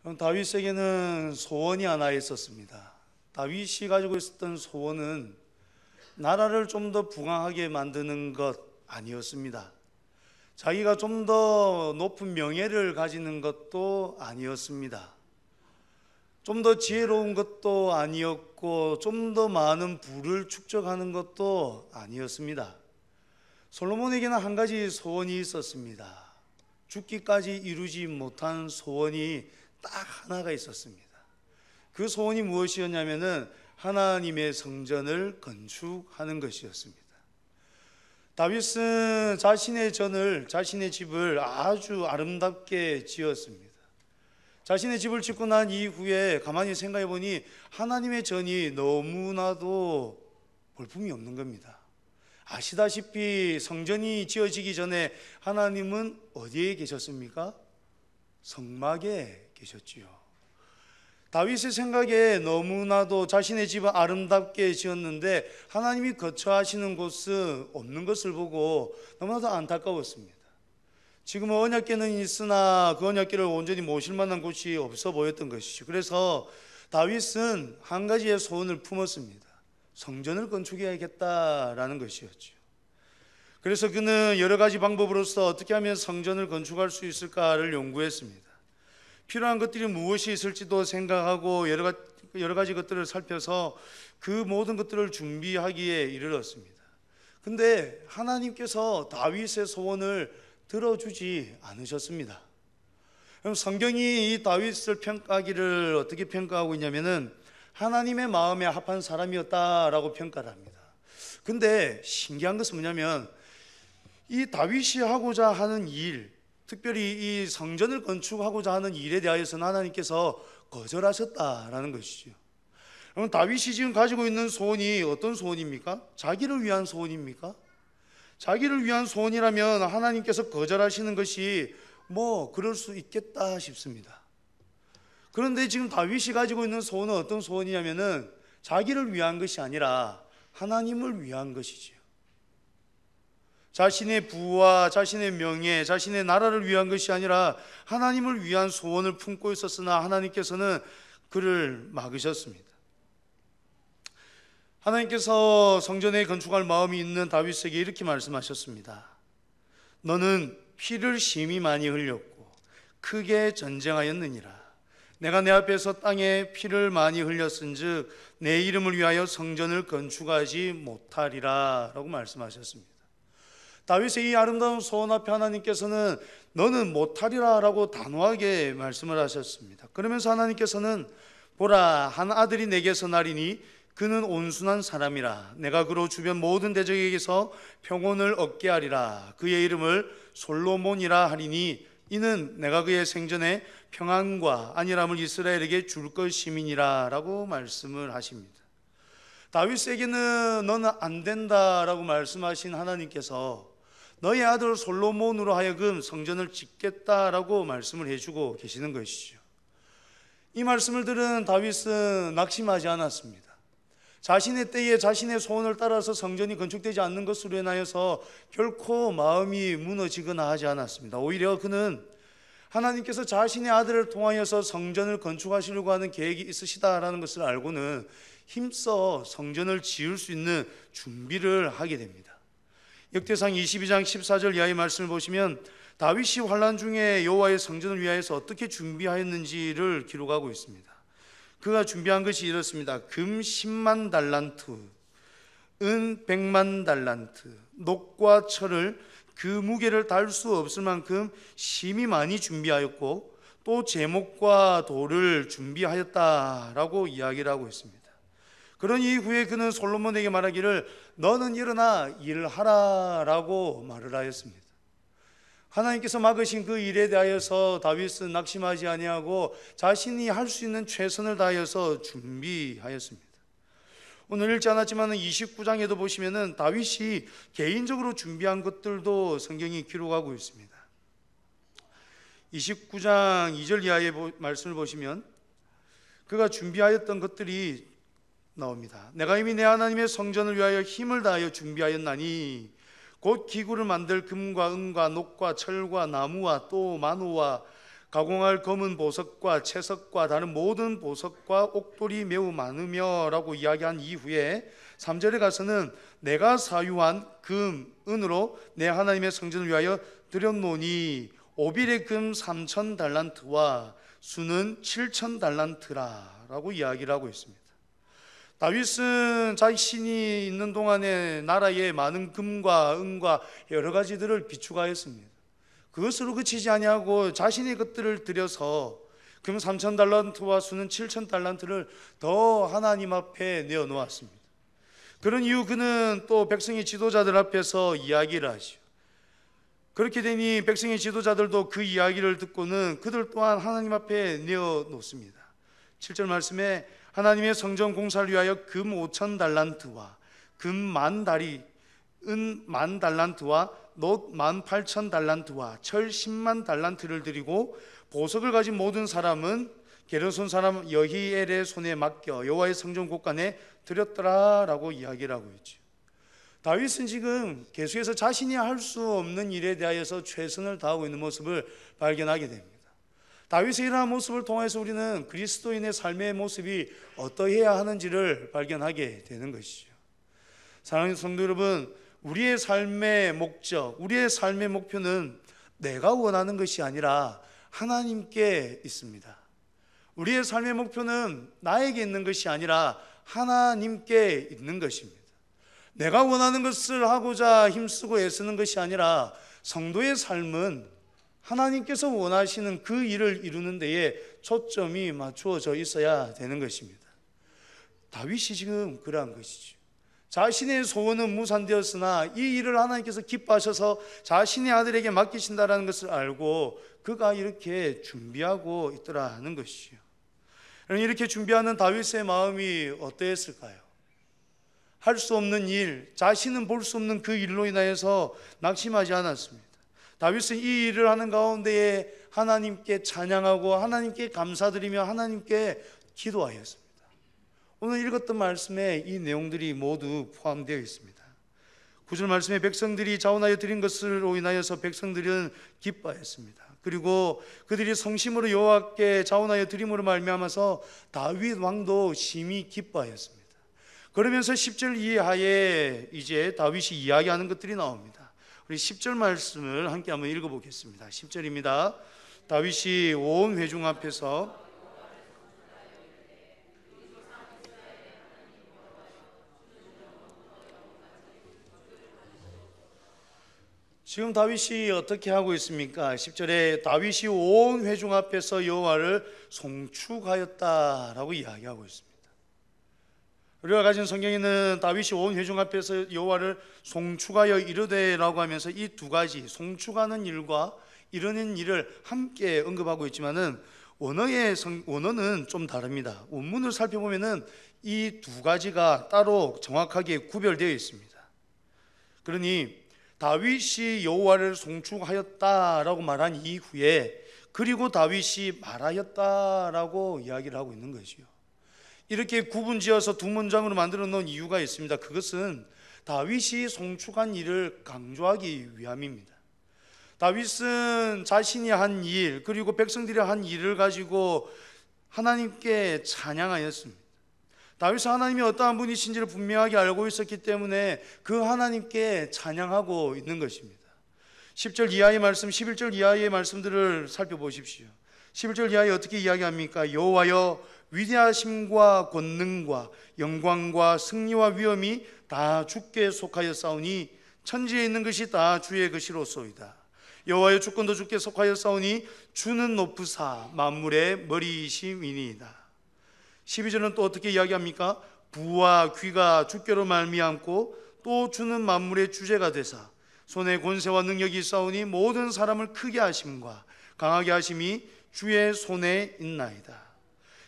다윗에게는 소원이 하나 있었습니다. 다윗이 가지고 있었던 소원은 나라를 좀 더 부강하게 만드는 것 아니었습니다. 자기가 좀 더 높은 명예를 가지는 것도 아니었습니다. 좀 더 지혜로운 것도 아니었고, 좀 더 많은 부를 축적하는 것도 아니었습니다. 솔로몬에게는 한 가지 소원이 있었습니다. 죽기까지 이루지 못한 소원이 딱 하나가 있었습니다. 그 소원이 무엇이었냐면은 하나님의 성전을 건축하는 것이었습니다. 다윗은 자신의 집을 아주 아름답게 지었습니다. 자신의 집을 짓고 난 이후에 가만히 생각해 보니 하나님의 전이 너무나도 볼품이 없는 겁니다. 아시다시피 성전이 지어지기 전에 하나님은 어디에 계셨습니까? 성막에 계셨지요. 다윗의 생각에 너무나도 자신의 집을 아름답게 지었는데 하나님이 거처하시는 곳은 없는 것을 보고 너무나도 안타까웠습니다. 지금은 언약궤는 있으나 그 언약궤를 온전히 모실 만한 곳이 없어 보였던 것이죠. 그래서 다윗은 한 가지의 소원을 품었습니다. 성전을 건축해야겠다라는 것이었죠. 그래서 그는 여러 가지 방법으로서 어떻게 하면 성전을 건축할 수 있을까를 연구했습니다. 필요한 것들이 무엇이 있을지도 생각하고 여러 가지 것들을 살펴서 그 모든 것들을 준비하기에 이르렀습니다. 근데 하나님께서 다윗의 소원을 들어주지 않으셨습니다. 그럼 성경이 이 다윗을 평가하기를 어떻게 평가하고 있냐면은 하나님의 마음에 합한 사람이었다라고 평가를 합니다. 근데 신기한 것은 뭐냐면 이 다윗이 하고자 하는 일, 특별히 이 성전을 건축하고자 하는 일에 대하여서는 하나님께서 거절하셨다라는 것이죠. 그럼 다윗이 지금 가지고 있는 소원이 어떤 소원입니까? 자기를 위한 소원입니까? 자기를 위한 소원이라면 하나님께서 거절하시는 것이 그럴 수 있겠다 싶습니다. 그런데 지금 다윗이 가지고 있는 소원은 어떤 소원이냐면은 자기를 위한 것이 아니라 하나님을 위한 것이지요. 자신의 부와 자신의 명예, 자신의 나라를 위한 것이 아니라 하나님을 위한 소원을 품고 있었으나 하나님께서는 그를 막으셨습니다. 하나님께서 성전에 건축할 마음이 있는 다윗에게 이렇게 말씀하셨습니다. 너는 피를 심히 많이 흘렸고 크게 전쟁하였느니라. 내가 내 앞에서 땅에 피를 많이 흘렸은즉 내 이름을 위하여 성전을 건축하지 못하리라 라고 말씀하셨습니다. 다윗의 이 아름다운 소원 앞에 하나님께서는 너는 못하리라 라고 단호하게 말씀을 하셨습니다. 그러면서 하나님께서는 보라, 한 아들이 내게서 나리니 그는 온순한 사람이라. 내가 그로 주변 모든 대적에게서 평온을 얻게 하리라. 그의 이름을 솔로몬이라 하리니 이는 내가 그의 생전에 평안과 안일함을 이스라엘에게 줄 것임이니라 라고 말씀을 하십니다. 다윗에게는 너는 안 된다라고 말씀하신 하나님께서 너의 아들 솔로몬으로 하여금 성전을 짓겠다라고 말씀을 해주고 계시는 것이죠. 이 말씀을 들은 다윗은 낙심하지 않았습니다. 자신의 때에 자신의 소원을 따라서 성전이 건축되지 않는 것으로 인하여서 결코 마음이 무너지거나 하지 않았습니다. 오히려 그는 하나님께서 자신의 아들을 통하여서 성전을 건축하시려고 하는 계획이 있으시다라는 것을 알고는 힘써 성전을 지을 수 있는 준비를 하게 됩니다. 역대상 22장 14절 이하의 말씀을 보시면 다윗이 환난 중에 여호와의 성전을 위하여서 어떻게 준비하였는지를 기록하고 있습니다. 그가 준비한 것이 이렇습니다. 금 10만 달란트, 은 100만 달란트, 녹과 철을 그 무게를 달 수 없을 만큼 심히 많이 준비하였고 또 제목과 돌을 준비하였다라고 이야기를 하고 있습니다. 그런 이후에 그는 솔로몬에게 말하기를 너는 일어나 일하라 라고 말을 하였습니다. 하나님께서 막으신 그 일에 대하여서 다윗은 낙심하지 아니하고 자신이 할 수 있는 최선을 다하여서 준비하였습니다. 오늘 읽지 않았지만 29장에도 보시면은 다윗이 개인적으로 준비한 것들도 성경이 기록하고 있습니다. 29장 2절 이하의 말씀을 보시면 그가 준비하였던 것들이 나옵니다. 내가 이미 내 하나님의 성전을 위하여 힘을 다하여 준비하였나니 곧 기구를 만들 금과 은과 녹과 철과 나무와 또 만호와 가공할 검은 보석과 채석과 다른 모든 보석과 옥돌이 매우 많으며 라고 이야기한 이후에 3절에 가서는 내가 사유한 금, 은으로 내 하나님의 성전을 위하여 드렸노니 오빌의 금 3,000달란트와 수는 7,000달란트라 라고 이야기를 하고 있습니다. 다윗은 자신이 있는 동안에 나라에 많은 금과 은과 여러 가지들을 비축하였습니다. 그것으로 그치지 아니하고 자신의 것들을 들여서 금 3,000달란트와 수는 7,000달란트를 더 하나님 앞에 내어놓았습니다. 그런 이후 그는 또 백성의 지도자들 앞에서 이야기를 하죠. 그렇게 되니 백성의 지도자들도 그 이야기를 듣고는 그들 또한 하나님 앞에 내어놓습니다. 7절 말씀에 하나님의 성전 공사를 위하여 금 5,000달란트와 금 10,000다리, 은 10,000달란트와 놋 18,000달란트와 철 100,000달란트를 드리고 보석을 가진 모든 사람은 게르손 사람 여히엘의 손에 맡겨 여호와의 성전 곳간에 드렸더라 라고 이야기를 하고 있죠. 다윗은 지금 계속해서 자신이 할 수 없는 일에 대하여서 최선을 다하고 있는 모습을 발견하게 됩니다. 다윗의 이러한 모습을 통해서 우리는 그리스도인의 삶의 모습이 어떠해야 하는지를 발견하게 되는 것이죠. 사랑하는 성도 여러분, 우리의 삶의 목적, 우리의 삶의 목표는 내가 원하는 것이 아니라 하나님께 있습니다. 우리의 삶의 목표는 나에게 있는 것이 아니라 하나님께 있는 것입니다. 내가 원하는 것을 하고자 힘쓰고 애쓰는 것이 아니라 성도의 삶은 하나님께서 원하시는 그 일을 이루는 데에 초점이 맞추어져 있어야 되는 것입니다. 다윗이 지금 그러한 것이죠. 자신의 소원은 무산되었으나 이 일을 하나님께서 기뻐하셔서 자신의 아들에게 맡기신다는 것을 알고 그가 이렇게 준비하고 있더라는 것이죠. 이렇게 준비하는 다윗의 마음이 어떠했을까요? 할 수 없는 일, 자신은 볼 수 없는 그 일로 인하여서 낙심하지 않았습니다. 다윗은 이 일을 하는 가운데에 하나님께 찬양하고 하나님께 감사드리며 하나님께 기도하였습니다. 오늘 읽었던 말씀에 이 내용들이 모두 포함되어 있습니다. 9절 말씀에 백성들이 자원하여 드린 것으로 인하여서 백성들은 기뻐하였습니다. 그리고 그들이 성심으로 여호와께 자원하여 드림으로 말미암아서 다윗 왕도 심히 기뻐하였습니다. 그러면서 10절 이하에 이제 다윗이 이야기하는 것들이 나옵니다. 우리 10절 말씀을 함께 한번 읽어보겠습니다. 10절입니다. 다윗이 온 회중 앞에서 지금 다윗이 어떻게 하고 있습니까? 10절에 다윗이 온 회중 앞에서 여호와를 송축하였다라고 이야기하고 있습니다. 우리가 가진 성경에는 다윗이 온 회중 앞에서 여호와를 송축하여 이르되라고 하면서 이 두 가지 송축하는 일과 이르는 일을 함께 언급하고 있지만은 원어는 좀 다릅니다. 원문을 살펴보면은 이 두 가지가 따로 정확하게 구별되어 있습니다. 그러니 다윗이 여호와를 송축하였다라고 말한 이후에 그리고 다윗이 말하였다라고 이야기를 하고 있는 것이요. 이렇게 구분지어서 두 문장으로 만들어 놓은 이유가 있습니다. 그것은 다윗이 송축한 일을 강조하기 위함입니다. 다윗은 자신이 한 일 그리고 백성들이 한 일을 가지고 하나님께 찬양하였습니다. 다윗은 하나님이 어떠한 분이신지를 분명하게 알고 있었기 때문에 그 하나님께 찬양하고 있는 것입니다. 10절 이하의 말씀, 11절 이하의 말씀들을 살펴보십시오. 11절 이하에 어떻게 이야기합니까? 여호와여 위대하심과 권능과 영광과 승리와 위엄이 다 주께 속하였사오니 천지에 있는 것이 다 주의 것이로소이다. 여호와여 주권도 주께 속하였사오니 주는 높으사 만물의 머리이심이니이다. 12절은 또 어떻게 이야기합니까? 부와 귀가 주께로 말미암고 또 주는 만물의 주제가 되사 손에 권세와 능력이 있사오니 모든 사람을 크게 하심과 강하게 하심이 주의 손에 있나이다.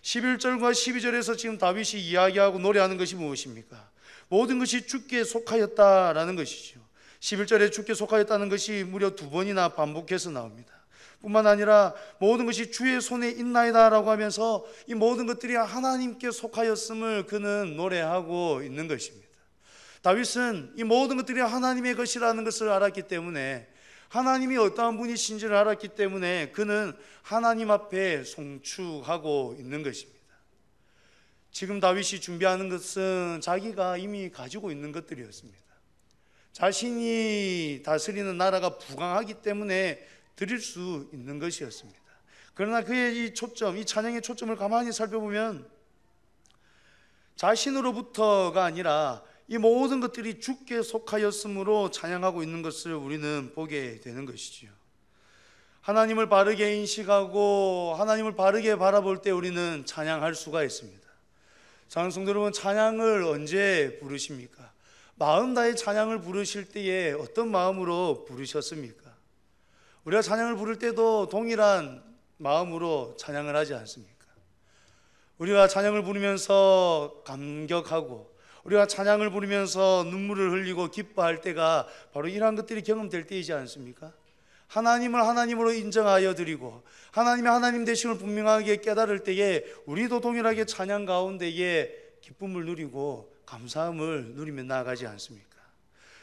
11절과 12절에서 지금 다윗이 이야기하고 노래하는 것이 무엇입니까? 모든 것이 주께 속하였다라는 것이죠. 11절에 주께 속하였다는 것이 무려 두 번이나 반복해서 나옵니다. 뿐만 아니라 모든 것이 주의 손에 있나이다 라고 하면서 이 모든 것들이 하나님께 속하였음을 그는 노래하고 있는 것입니다. 다윗은 이 모든 것들이 하나님의 것이라는 것을 알았기 때문에 하나님이 어떠한 분이신지를 알았기 때문에 그는 하나님 앞에 송축하고 있는 것입니다. 지금 다윗이 준비하는 것은 자기가 이미 가지고 있는 것들이었습니다. 자신이 다스리는 나라가 부강하기 때문에 드릴 수 있는 것이었습니다. 그러나 그의 이 초점, 이 찬양의 초점을 가만히 살펴보면 자신으로부터가 아니라 이 모든 것들이 주께 속하였으므로 찬양하고 있는 것을 우리는 보게 되는 것이지요. 하나님을 바르게 인식하고 하나님을 바르게 바라볼 때 우리는 찬양할 수가 있습니다. 사랑하는 성도 여러분, 찬양을 언제 부르십니까? 마음 다해 찬양을 부르실 때에 어떤 마음으로 부르셨습니까? 우리가 찬양을 부를 때도 동일한 마음으로 찬양을 하지 않습니까? 우리가 찬양을 부르면서 감격하고 우리가 찬양을 부르면서 눈물을 흘리고 기뻐할 때가 바로 이러한 것들이 경험될 때이지 않습니까? 하나님을 하나님으로 인정하여 드리고 하나님의 하나님 되심을 분명하게 깨달을 때에 우리도 동일하게 찬양 가운데에 기쁨을 누리고 감사함을 누리며 나아가지 않습니까?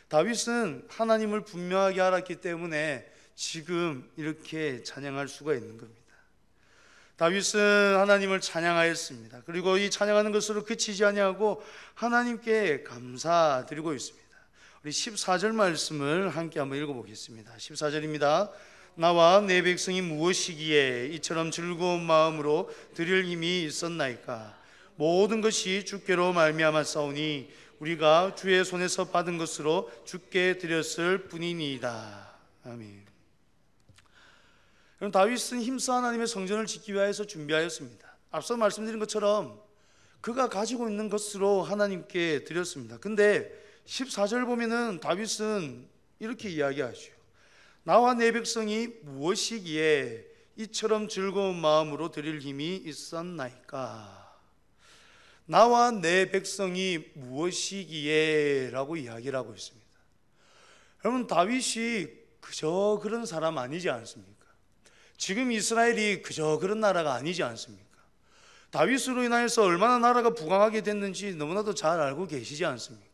다윗은 하나님을 분명하게 알았기 때문에 지금 이렇게 찬양할 수가 있는 겁니다. 다윗은 하나님을 찬양하였습니다. 그리고 이 찬양하는 것으로 그치지 아니하고 하나님께 감사드리고 있습니다. 우리 14절 말씀을 함께 한번 읽어보겠습니다. 14절입니다. 나와 내 백성이 무엇이기에 이처럼 즐거운 마음으로 드릴 힘이 있었나이까? 모든 것이 주께로 말미암아 싸우니 우리가 주의 손에서 받은 것으로 주께 드렸을 뿐이니이다. 아멘. 그럼 다윗은 힘써 하나님의 성전을 짓기 위해서 준비하였습니다. 앞서 말씀드린 것처럼 그가 가지고 있는 것으로 하나님께 드렸습니다. 근데 14절 보면은 다윗은 이렇게 이야기하죠. 나와 내 백성이 무엇이기에 이처럼 즐거운 마음으로 드릴 힘이 있었나이까? 나와 내 백성이 무엇이기에 라고 이야기를 하고 있습니다. 여러분, 다윗이 그저 그런 사람 아니지 않습니까? 지금 이스라엘이 그저 그런 나라가 아니지 않습니까? 다윗으로 인하여서 얼마나 나라가 부강하게 됐는지 너무나도 잘 알고 계시지 않습니까?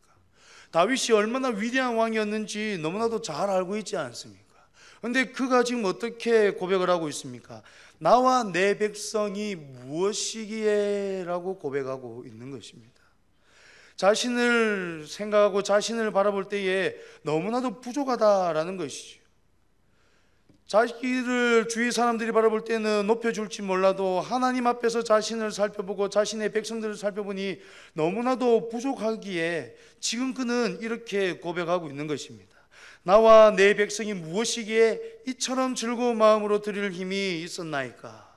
다윗이 얼마나 위대한 왕이었는지 너무나도 잘 알고 있지 않습니까? 그런데 그가 지금 어떻게 고백을 하고 있습니까? 나와 내 백성이 무엇이기에 라고 고백하고 있는 것입니다. 자신을 생각하고 자신을 바라볼 때에 너무나도 부족하다라는 것이죠. 자기를 주위 사람들이 바라볼 때는 높여줄지 몰라도 하나님 앞에서 자신을 살펴보고 자신의 백성들을 살펴보니 너무나도 부족하기에 지금 그는 이렇게 고백하고 있는 것입니다. 나와 내 백성이 무엇이기에 이처럼 즐거운 마음으로 드릴 힘이 있었나이까?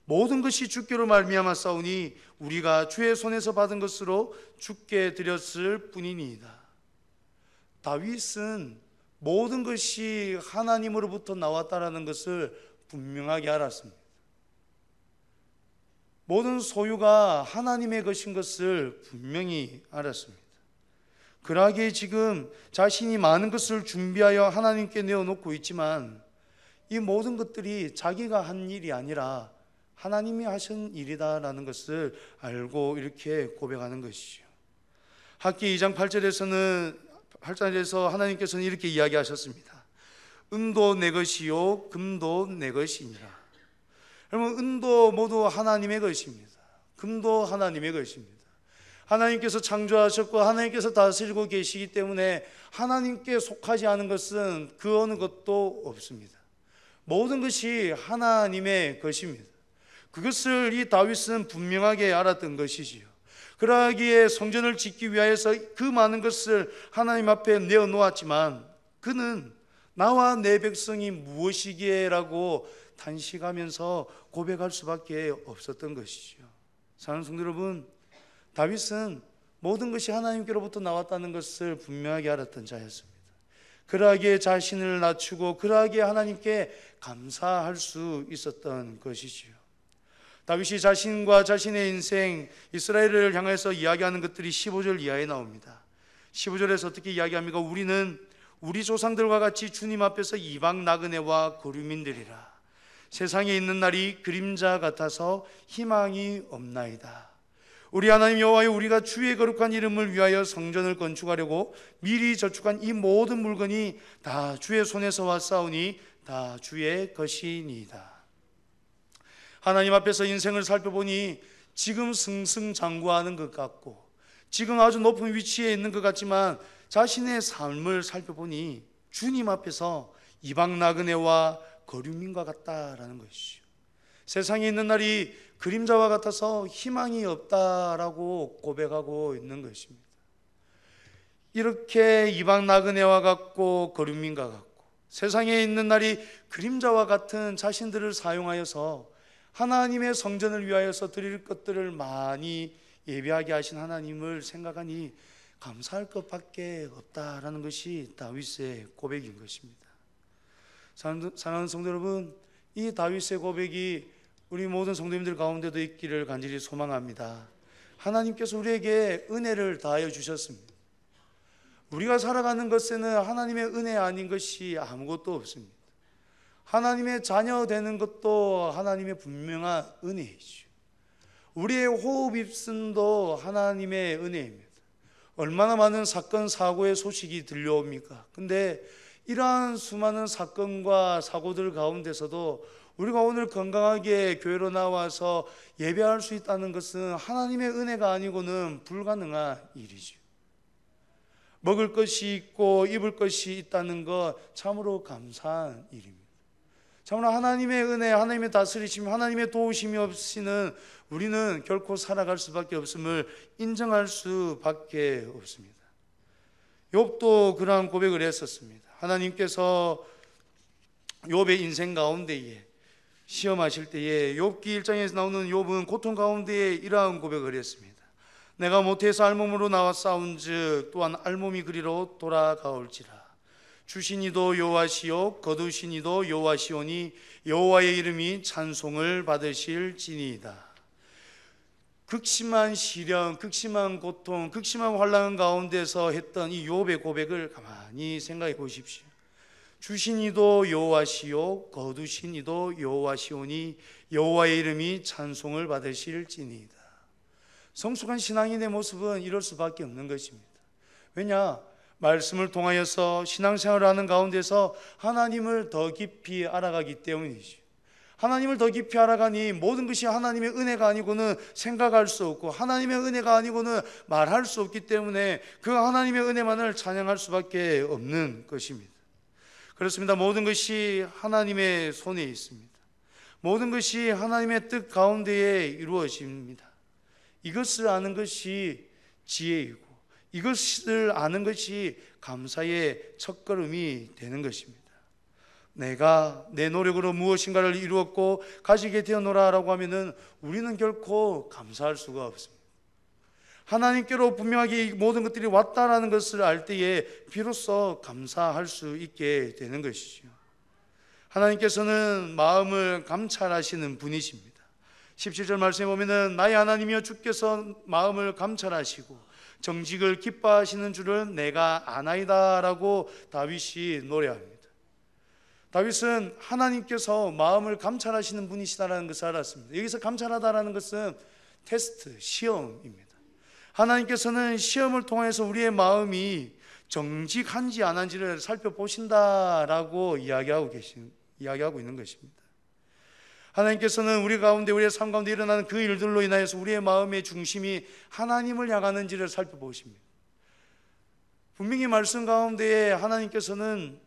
모든 것이 주께로 말미암아 싸우니 우리가 주의 손에서 받은 것으로 주께 드렸을 뿐이니이다. 다윗은 모든 것이 하나님으로부터 나왔다라는 것을 분명하게 알았습니다. 모든 소유가 하나님의 것인 것을 분명히 알았습니다. 그러기에 지금 자신이 많은 것을 준비하여 하나님께 내어놓고 있지만 이 모든 것들이 자기가 한 일이 아니라 하나님이 하신 일이다라는 것을 알고 이렇게 고백하는 것이죠. 학기 2장 8절에서 하나님께서는 이렇게 이야기하셨습니다. 은도 내 것이요 금도 내 것이니라. 여러분, 은도 모두 하나님의 것입니다. 금도 하나님의 것입니다. 하나님께서 창조하셨고 하나님께서 다스리고 계시기 때문에 하나님께 속하지 않은 것은 그 어느 것도 없습니다. 모든 것이 하나님의 것입니다. 그것을 이 다윗은 분명하게 알았던 것이지요. 그러기에 성전을 짓기 위하여서 그 많은 것을 하나님 앞에 내어놓았지만 그는 나와 내 백성이 무엇이기에 라고 탄식하면서 고백할 수밖에 없었던 것이죠. 사랑하는 성도 여러분, 다윗은 모든 것이 하나님께로부터 나왔다는 것을 분명하게 알았던 자였습니다. 그러하기에 자신을 낮추고 그러하기에 하나님께 감사할 수 있었던 것이지요. 다윗이 자신과 자신의 인생 이스라엘을 향해서 이야기하는 것들이 15절 이하에 나옵니다. 15절에서 어떻게 이야기합니까? 우리는 우리 조상들과 같이 주님 앞에서 이방 나그네와 거류민들이라. 세상에 있는 날이 그림자 같아서 희망이 없나이다. 우리 하나님 여호와여, 우리가 주의 거룩한 이름을 위하여 성전을 건축하려고 미리 저축한 이 모든 물건이 다 주의 손에서 왔사오니 다 주의 것이니이다. 하나님 앞에서 인생을 살펴보니 지금 승승장구하는 것 같고 지금 아주 높은 위치에 있는 것 같지만 자신의 삶을 살펴보니 주님 앞에서 이방 나그네와 거류민과 같다라는 것이죠. 세상에 있는 날이 그림자와 같아서 희망이 없다라고 고백하고 있는 것입니다. 이렇게 이방 나그네와 같고 거류민과 같고 세상에 있는 날이 그림자와 같은 자신들을 사용하여서 하나님의 성전을 위하여서 드릴 것들을 많이 예배하게 하신 하나님을 생각하니 감사할 것밖에 없다라는 것이 다윗의 고백인 것입니다. 사랑하는 성도 여러분, 이 다윗의 고백이 우리 모든 성도님들 가운데도 있기를 간절히 소망합니다. 하나님께서 우리에게 은혜를 다하여 주셨습니다. 우리가 살아가는 것에는 하나님의 은혜 아닌 것이 아무것도 없습니다. 하나님의 자녀 되는 것도 하나님의 분명한 은혜이죠. 우리의 호흡 입순도 하나님의 은혜입니다. 얼마나 많은 사건 사고의 소식이 들려옵니까? 근데 이러한 수많은 사건과 사고들 가운데서도 우리가 오늘 건강하게 교회로 나와서 예배할 수 있다는 것은 하나님의 은혜가 아니고는 불가능한 일이죠. 먹을 것이 있고 입을 것이 있다는 것 참으로 감사한 일입니다. 참으로 하나님의 은혜, 하나님의 다스리심, 하나님의 도우심이 없이는 우리는 결코 살아갈 수밖에 없음을 인정할 수밖에 없습니다. 욥도 그러한 고백을 했었습니다. 하나님께서 욥의 인생 가운데에 시험하실 때에 욥기 1장에서 나오는 욥은 고통 가운데에 이러한 고백을 했습니다. 내가 모태에서 알몸으로 나와 싸운즉 또한 알몸이 그리로 돌아가올지라. 주신 이도 여호와시요 거두신 이도 여호와시오니 여호와의 이름이 찬송을 받으실지니이다. 극심한 시련, 극심한 고통, 극심한 환난 가운데서 했던 이 욥의 고백을 가만히 생각해 보십시오. 주신 이도 여호와시요 거두신 이도 여호와시오니 여호와의 이름이 찬송을 받으실지니이다. 성숙한 신앙인의 모습은 이럴 수밖에 없는 것입니다. 왜냐? 말씀을 통하여서 신앙생활을 하는 가운데서 하나님을 더 깊이 알아가기 때문이죠. 하나님을 더 깊이 알아가니 모든 것이 하나님의 은혜가 아니고는 생각할 수 없고 하나님의 은혜가 아니고는 말할 수 없기 때문에 그 하나님의 은혜만을 찬양할 수밖에 없는 것입니다. 그렇습니다. 모든 것이 하나님의 손에 있습니다. 모든 것이 하나님의 뜻 가운데에 이루어집니다. 이것을 아는 것이 지혜이고 이것을 아는 것이 감사의 첫걸음이 되는 것입니다. 내가 내 노력으로 무엇인가를 이루었고 가지게 되었노라라고 하면은 우리는 결코 감사할 수가 없습니다. 하나님께로 분명하게 이 모든 것들이 왔다라는 것을 알 때에 비로소 감사할 수 있게 되는 것이죠. 하나님께서는 마음을 감찰하시는 분이십니다. 17절 말씀에 보면은 나의 하나님이여 주께서 마음을 감찰하시고 정직을 기뻐하시는 줄을 내가 아나이다라고 다윗이 노래합니다. 다윗은 하나님께서 마음을 감찰하시는 분이시다라는 것을 알았습니다. 여기서 감찰하다라는 것은 테스트, 시험입니다. 하나님께서는 시험을 통해서 우리의 마음이 정직한지 안 한지를 살펴보신다라고 이야기하고 있는 것입니다. 하나님께서는 우리 가운데 우리의 삶 가운데 일어나는 그 일들로 인하여서 우리의 마음의 중심이 하나님을 향하는지를 살펴보십니다. 분명히 말씀 가운데에 하나님께서는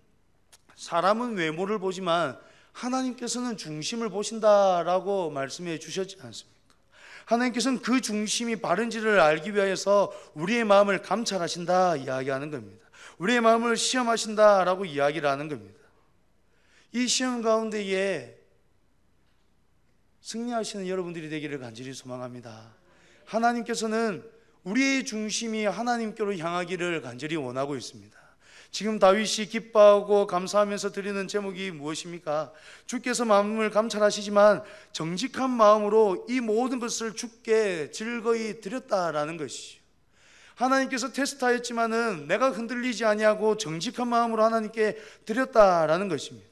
사람은 외모를 보지만 하나님께서는 중심을 보신다라고 말씀해 주셨지 않습니까? 하나님께서는 그 중심이 바른지를 알기 위하여서 우리의 마음을 감찰하신다 이야기하는 겁니다. 우리의 마음을 시험하신다라고 이야기를 하는 겁니다. 이 시험 가운데에 승리하시는 여러분들이 되기를 간절히 소망합니다. 하나님께서는 우리의 중심이 하나님께로 향하기를 간절히 원하고 있습니다. 지금 다윗이 기뻐하고 감사하면서 드리는 제목이 무엇입니까? 주께서 마음을 감찰하시지만 정직한 마음으로 이 모든 것을 주께 즐거이 드렸다라는 것이죠. 하나님께서 테스트하였지만은 내가 흔들리지 아니하고 정직한 마음으로 하나님께 드렸다라는 것입니다.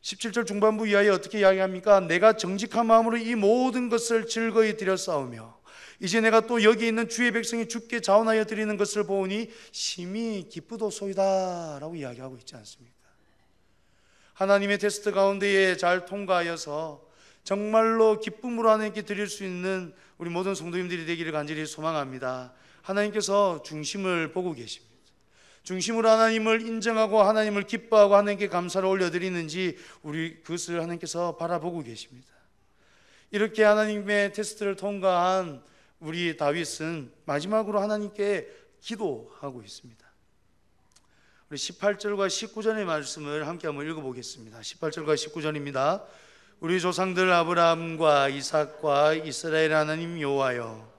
17절 중반부 이하에 어떻게 이야기합니까? 내가 정직한 마음으로 이 모든 것을 즐거이 드렸사오며 이제 내가 또 여기 있는 주의 백성이 주께 자원하여 드리는 것을 보니 심히 기쁘도소이다 라고 이야기하고 있지 않습니까? 하나님의 테스트 가운데에 잘 통과하여서 정말로 기쁨으로 하나님께 드릴 수 있는 우리 모든 성도님들이 되기를 간절히 소망합니다. 하나님께서 중심을 보고 계십니다. 중심으로 하나님을 인정하고 하나님을 기뻐하고 하나님께 감사를 올려드리는지 우리 그것을 하나님께서 바라보고 계십니다. 이렇게 하나님의 테스트를 통과한 우리 다윗은 마지막으로 하나님께 기도하고 있습니다. 우리 18절과 19절의 말씀을 함께 한번 읽어보겠습니다. 18절과 19절입니다. 우리 조상들 아브라함과 이삭과 이스라엘 하나님 여호와여,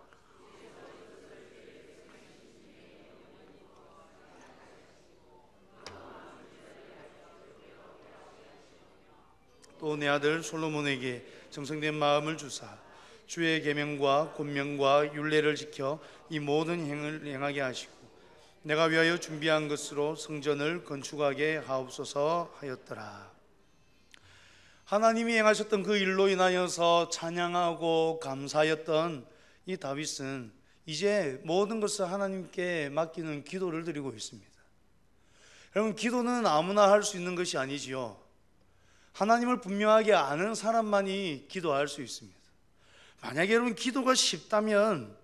또 내 아들 솔로몬에게 정성된 마음을 주사 주의 계명과 권명과 율례를 지켜 이 모든 행을 행하게 하시고 내가 위하여 준비한 것으로 성전을 건축하게 하옵소서 하였더라. 하나님이 행하셨던 그 일로 인하여서 찬양하고 감사하였던 이 다윗은 이제 모든 것을 하나님께 맡기는 기도를 드리고 있습니다. 여러분, 기도는 아무나 할 수 있는 것이 아니지요. 하나님을 분명하게 아는 사람만이 기도할 수 있습니다. 만약에 여러분 기도가 쉽다면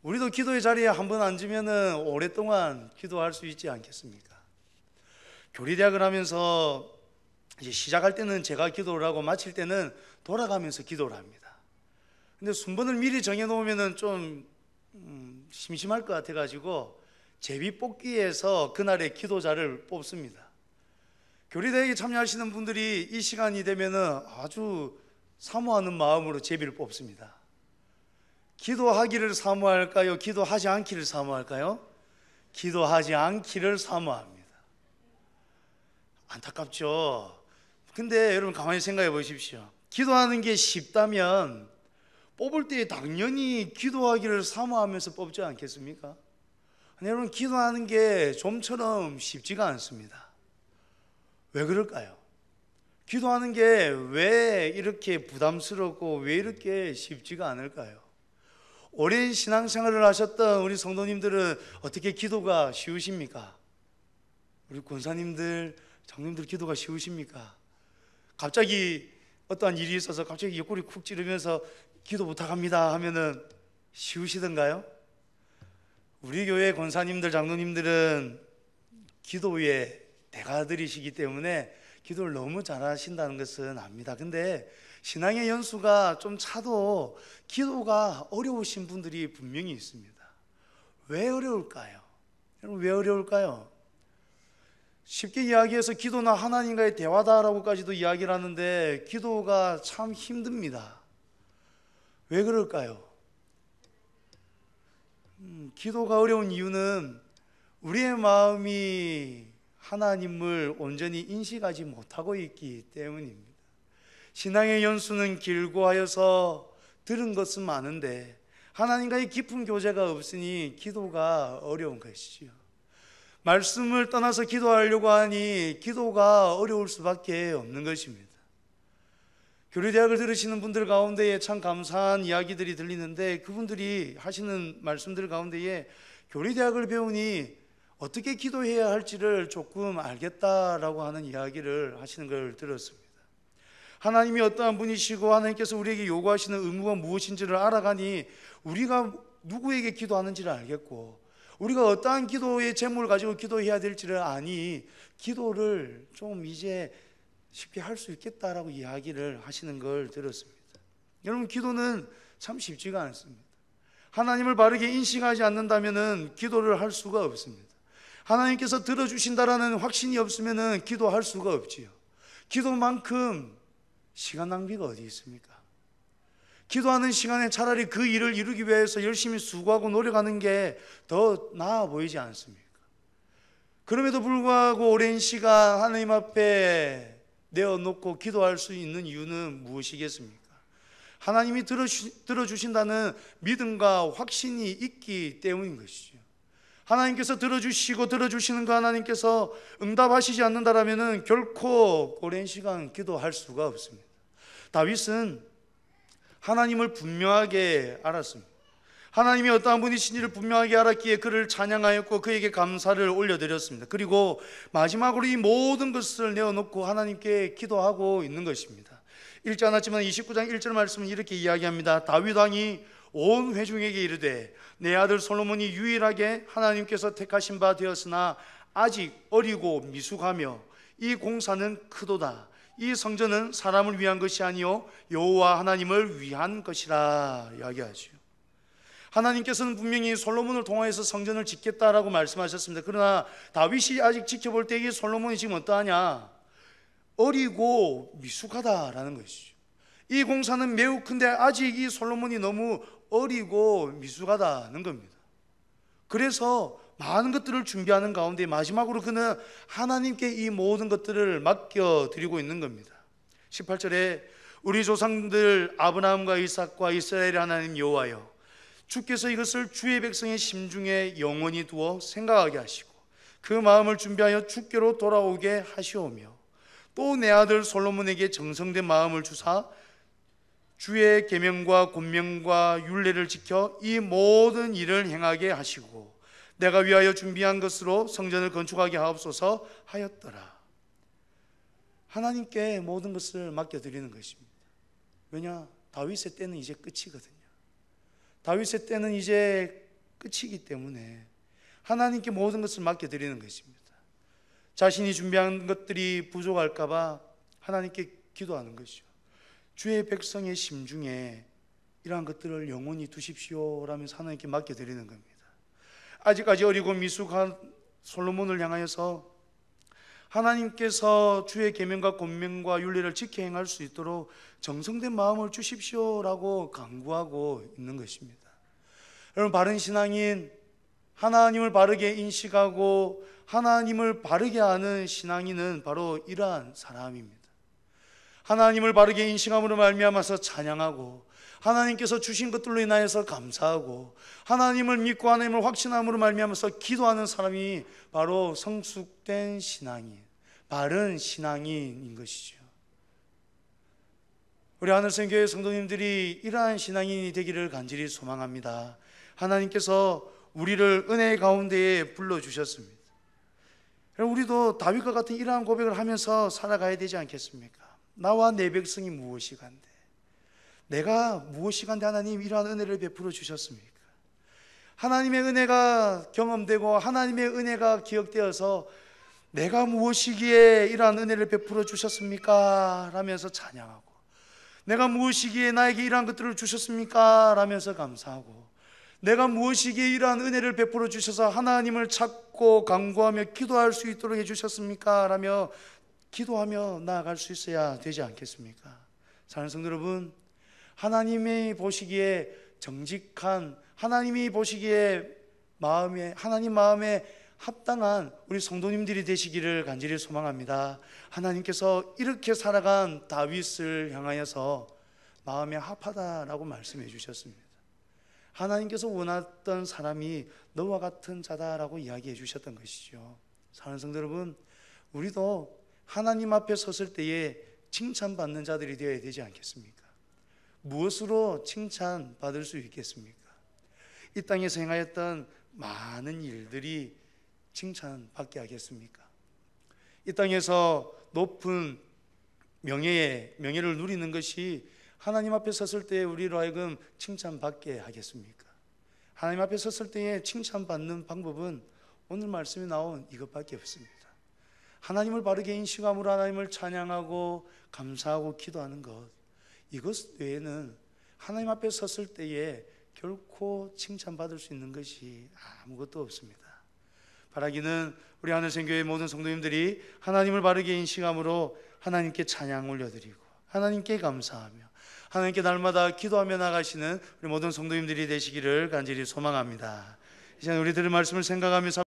우리도 기도의 자리에 한번 앉으면 오랫동안 기도할 수 있지 않겠습니까? 교리대학을 하면서 이제 시작할 때는 제가 기도를 하고 마칠 때는 돌아가면서 기도를 합니다. 근데 순번을 미리 정해놓으면 좀 심심할 것 같아가지고 제비뽑기에서 그날의 기도자를 뽑습니다. 교리대회에 참여하시는 분들이 이 시간이 되면 아주 사모하는 마음으로 제비를 뽑습니다. 기도하기를 사모할까요? 기도하지 않기를 사모할까요? 기도하지 않기를 사모합니다. 안타깝죠. 근데 여러분 가만히 생각해 보십시오. 기도하는 게 쉽다면 뽑을 때 당연히 기도하기를 사모하면서 뽑지 않겠습니까? 여러분, 기도하는 게 좀처럼 쉽지가 않습니다. 왜 그럴까요? 기도하는 게 왜 이렇게 부담스럽고 왜 이렇게 쉽지가 않을까요? 오랜 신앙생활을 하셨던 우리 성도님들은 어떻게 기도가 쉬우십니까? 우리 권사님들, 장님들 기도가 쉬우십니까? 갑자기 어떠한 일이 있어서 갑자기 옆구리 쿡 찌르면서 기도 부탁합니다 하면은 쉬우시던가요? 우리 교회 권사님들, 장로님들은 기도의 대가들이시기 때문에 기도를 너무 잘하신다는 것은 압니다. 근데 신앙의 연수가 좀 차도 기도가 어려우신 분들이 분명히 있습니다. 왜 어려울까요? 여러분, 왜 어려울까요? 쉽게 이야기해서 기도나 하나님과의 대화다라고까지도 이야기를 하는데 기도가 참 힘듭니다. 왜 그럴까요? 기도가 어려운 이유는 우리의 마음이 하나님을 온전히 인식하지 못하고 있기 때문입니다. 신앙의 연수는 길고 하여서 들은 것은 많은데 하나님과의 깊은 교제가 없으니 기도가 어려운 것이지요. 말씀을 떠나서 기도하려고 하니 기도가 어려울 수밖에 없는 것입니다. 교리대학을 들으시는 분들 가운데에 참 감사한 이야기들이 들리는데 그분들이 하시는 말씀들 가운데에 교리대학을 배우니 어떻게 기도해야 할지를 조금 알겠다라고 하는 이야기를 하시는 걸 들었습니다. 하나님이 어떠한 분이시고 하나님께서 우리에게 요구하시는 의무가 무엇인지를 알아가니 우리가 누구에게 기도하는지를 알겠고 우리가 어떠한 기도의 제목을 가지고 기도해야 될지를 아니 기도를 좀 이제 쉽게 할 수 있겠다라고 이야기를 하시는 걸 들었습니다. 여러분, 기도는 참 쉽지가 않습니다. 하나님을 바르게 인식하지 않는다면 기도를 할 수가 없습니다. 하나님께서 들어주신다라는 확신이 없으면 기도할 수가 없지요. 기도만큼 시간 낭비가 어디 있습니까? 기도하는 시간에 차라리 그 일을 이루기 위해서 열심히 수고하고 노력하는 게 더 나아 보이지 않습니까? 그럼에도 불구하고 오랜 시간 하나님 앞에 내어놓고 기도할 수 있는 이유는 무엇이겠습니까? 하나님이 들어주신다는 믿음과 확신이 있기 때문인 것이죠. 하나님께서 들어주시고 들어주시는 거 하나님께서 응답하시지 않는다라면 결코 오랜 시간 기도할 수가 없습니다. 다윗은 하나님을 분명하게 알았습니다. 하나님이 어떠한 분이신지를 분명하게 알았기에 그를 찬양하였고 그에게 감사를 올려드렸습니다. 그리고 마지막으로 이 모든 것을 내어놓고 하나님께 기도하고 있는 것입니다. 읽지 않았지만 29장 1절 말씀은 이렇게 이야기합니다. 다윗 왕이 온 회중에게 이르되 내 아들 솔로몬이 유일하게 하나님께서 택하신 바 되었으나 아직 어리고 미숙하며 이 공사는 크도다. 이 성전은 사람을 위한 것이 아니요 여호와 하나님을 위한 것이라 이야기하죠. 하나님께서는 분명히 솔로몬을 통하여서 성전을 짓겠다라고 말씀하셨습니다. 그러나 다윗이 아직 지켜볼 때 이 솔로몬이 지금 어떠하냐? 어리고 미숙하다라는 것이죠. 이 공사는 매우 큰데 아직 이 솔로몬이 너무 어리고 미숙하다는 겁니다. 그래서 많은 것들을 준비하는 가운데 마지막으로 그는 하나님께 이 모든 것들을 맡겨드리고 있는 겁니다. 18절에 우리 조상들 아브라함과 이삭과 이스라엘의 하나님 여호와여, 주께서 이것을 주의 백성의 심중에 영원히 두어 생각하게 하시고 그 마음을 준비하여 주께로 돌아오게 하시오며 또 내 아들 솔로몬에게 정성된 마음을 주사 주의 계명과 권명과 율례를 지켜 이 모든 일을 행하게 하시고 내가 위하여 준비한 것으로 성전을 건축하게 하옵소서 하였더라. 하나님께 모든 것을 맡겨드리는 것입니다. 왜냐? 다윗의 때는 이제 끝이거든요. 다윗의 때는 이제 끝이기 때문에 하나님께 모든 것을 맡겨드리는 것입니다. 자신이 준비한 것들이 부족할까 봐 하나님께 기도하는 것이죠. 주의 백성의 심중에 이러한 것들을 영원히 두십시오 라면서 하나님께 맡겨드리는 겁니다. 아직까지 어리고 미숙한 솔로몬을 향하여서 하나님께서 주의 계명과 권명과 율례를 지켜 행할 수 있도록 정성된 마음을 주십시오라고 간구하고 있는 것입니다. 여러분, 바른 신앙인, 하나님을 바르게 인식하고 하나님을 바르게 아는 신앙인은 바로 이러한 사람입니다. 하나님을 바르게 인식함으로 말미암아서 찬양하고 하나님께서 주신 것들로 인하여서 감사하고 하나님을 믿고 하나님을 확신함으로 말미암아서 기도하는 사람이 바로 성숙된 신앙인, 바른 신앙인인 것이죠. 우리 하늘생교회 성도님들이 이러한 신앙인이 되기를 간절히 소망합니다. 하나님께서 우리를 은혜 가운데에 불러주셨습니다. 우리도 다윗과 같은 이러한 고백을 하면서 살아가야 되지 않겠습니까? 나와 내 백성이 무엇이 간데, 내가 무엇이 간데 하나님 이러한 은혜를 베풀어 주셨습니까? 하나님의 은혜가 경험되고 하나님의 은혜가 기억되어서 내가 무엇이기에 이러한 은혜를 베풀어 주셨습니까? 라면서 찬양하고, 내가 무엇이기에 나에게 이러한 것들을 주셨습니까? 라면서 감사하고, 내가 무엇이기에 이러한 은혜를 베풀어 주셔서 하나님을 찾고 간구하며 기도할 수 있도록 해주셨습니까? 라며 기도하며 나아갈 수 있어야 되지 않겠습니까? 사랑하는 성도 여러분, 하나님이 보시기에 정직한, 하나님이 보시기에 하나님 마음에 합당한 우리 성도님들이 되시기를 간절히 소망합니다. 하나님께서 이렇게 살아간 다윗을 향하여서 마음에 합하다라고 말씀해 주셨습니다. 하나님께서 원했던 사람이 너와 같은 자다라고 이야기해 주셨던 것이죠. 사랑하는 성도 여러분, 우리도 하나님 앞에 섰을 때에 칭찬받는 자들이 되어야 되지 않겠습니까? 무엇으로 칭찬받을 수 있겠습니까? 이 땅에서 행하였던 많은 일들이 칭찬받게 하겠습니까? 이 땅에서 높은 명예를 누리는 것이 하나님 앞에 섰을 때 우리로 하여금 칭찬받게 하겠습니까? 하나님 앞에 섰을 때에 칭찬받는 방법은 오늘 말씀에 나온 이것밖에 없습니다. 하나님을 바르게 인식함으로 하나님을 찬양하고 감사하고 기도하는 것, 이것 외에는 하나님 앞에 섰을 때에 결코 칭찬받을 수 있는 것이 아무것도 없습니다. 바라기는 우리 하늘생교회 모든 성도님들이 하나님을 바르게 인식함으로 하나님께 찬양 올려드리고 하나님께 감사하며 하나님께 날마다 기도하며 나가시는 우리 모든 성도님들이 되시기를 간절히 소망합니다. 이제 우리 들은 말씀을 생각하면서